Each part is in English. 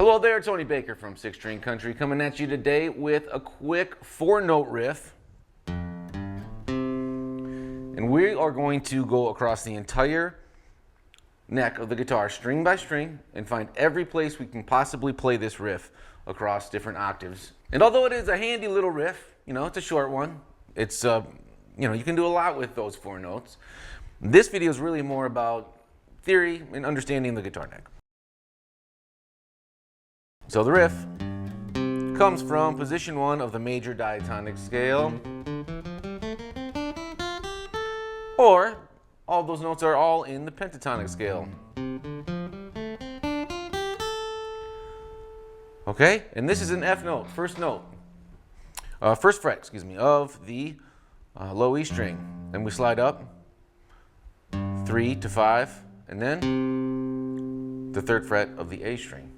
Hello there, Tony Bakker from 6 String Country coming at you today with a quick 4-note riff. And we are going to go across the entire neck of the guitar, string by string, and find every place we can possibly play this riff across different octaves. And although it is a handy little riff, it's a short one. It's, you can do a lot with those 4 notes. This video is really more about theory and understanding the guitar neck. So the riff comes from position 1 of the major diatonic scale, or all those notes are all in the pentatonic scale. Okay, and this is an F note, first fret, of the low E string. Then we slide up 3 to 5, and then the 3rd fret of the A string.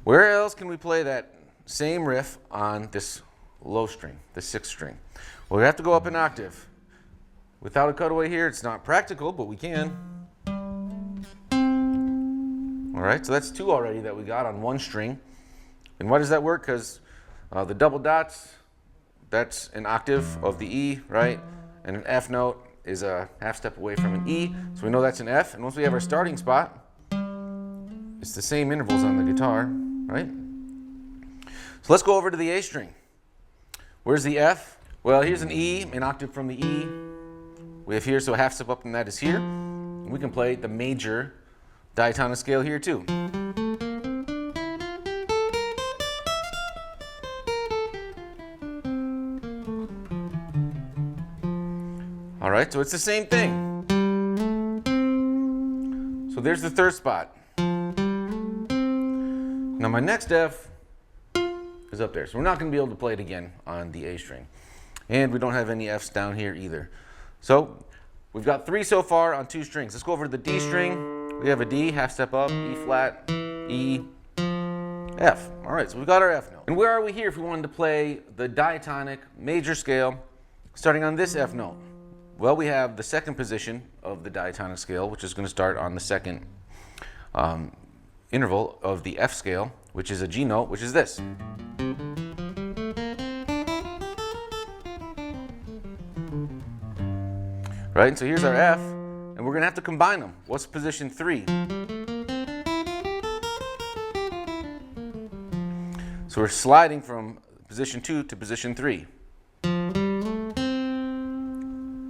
Where else can we play that same riff on this low string, the 6th string? Well, we have to go up an octave. Without a cutaway here, it's not practical, but we can. All right, so that's 2 already that we got on 1 string. And why does that work? Because the double dots, that's an octave of the E, right? And an F note is a half step away from an E, so we know that's an F. And once we have our starting spot, it's the same intervals on the guitar, right? So let's go over to the A string. Where's the F? Well, here's an E, an octave from the E. We have here, so a half step up from that is here. We can play the major diatonic scale here too. All right, so it's the same thing. So there's the 3rd spot. Now my next F is up there, so we're not going to be able to play it again on the A string. And we don't have any Fs down here either. So we've got 3 so far on 2 strings. Let's go over to the D string. We have a D, half step up, E flat, E, F. All right, so we've got our F note. And where are we here if we wanted to play the diatonic major scale starting on this F note? Well, we have the 2nd position of the diatonic scale, which is going to start on the 2nd interval of the F scale, which is a G note, which is this. Right, so here's our F, and we're going to have to combine them. What's position 3? So we're sliding from position 2 to position 3.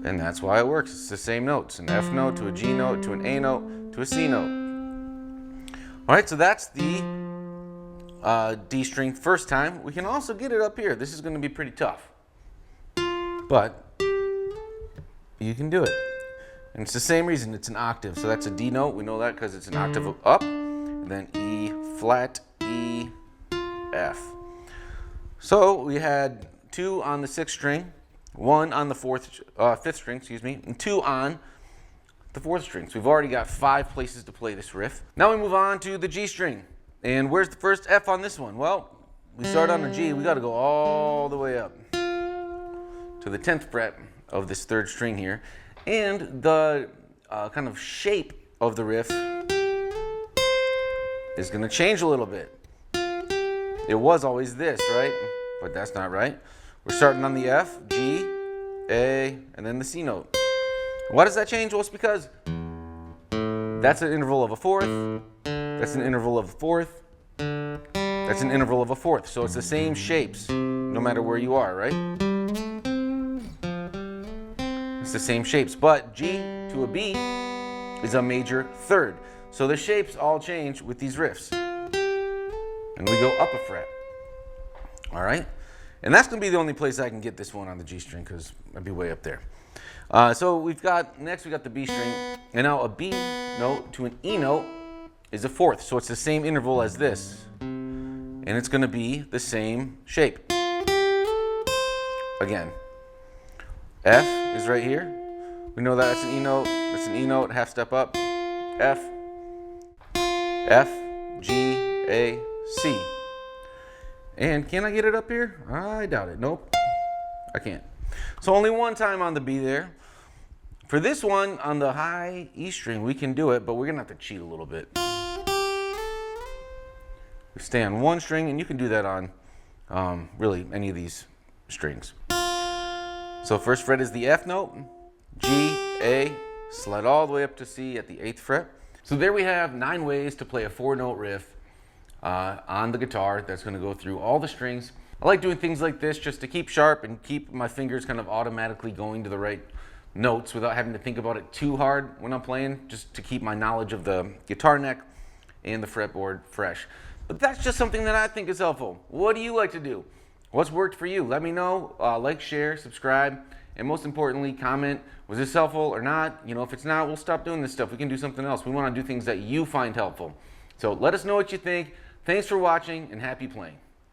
And that's why it works. It's the same notes, an F note to a G note to an A note to a C note. All right, so that's the D string first time. We can also get it up here. This is going to be pretty tough, but you can do it. And it's the same reason, it's an octave. So that's a D note. We know that because it's an octave up. And then E flat, E, F. So we had 2 on the 6th string, 1 on the 5th string, and 2 on the 4th string. So we've already got 5 places to play this riff. Now we move on to the G string. And where's the first F on this one? Well, we start on the G. We got to go all the way up to the 10th fret of this 3rd string here. And the kind of shape of the riff is going to change a little bit. It was always this, right? But that's not right. We're starting on the F, G, A, and then the C note. Why does that change? Well, it's because that's an interval of a 4th, that's an interval of a 4th, that's an interval of a 4th. So it's the same shapes no matter where you are, right? It's the same shapes, but G to a B is a major 3rd. So the shapes all change with these riffs. And we go up a fret. All right? And that's going to be the only place I can get this one on the G string because I'd be way up there. So next we got the B string. And now a B note to an E note is a 4th. So it's the same interval as this. And it's going to be the same shape. Again. F is right here. We know that's an E note. That's an E note, half step up. F, F, G, A, C. And can I get it up here? I doubt it. Nope, I can't. So only 1 time on the B there. For this one, on the high E string, we can do it, but we're going to have to cheat a little bit. we stay on one string, and you can do that on really any of these strings. So first fret is the F note, G, A, slide all the way up to C at the 8th fret. So there we have 9 ways to play a 4-note riff on the guitar that's going to go through all the strings. I like doing things like this just to keep sharp and keep my fingers kind of automatically going to the right notes without having to think about it too hard when I'm playing, just to keep my knowledge of the guitar neck and the fretboard fresh. But that's just something that I think is helpful. What do you like to do? What's worked for you? Let me know. Like, share, subscribe, and most importantly, comment. Was this helpful or not? You know, if it's not, we'll stop doing this stuff. We can do something else. We want to do things that you find helpful. So let us know what you think. Thanks for watching, and happy playing.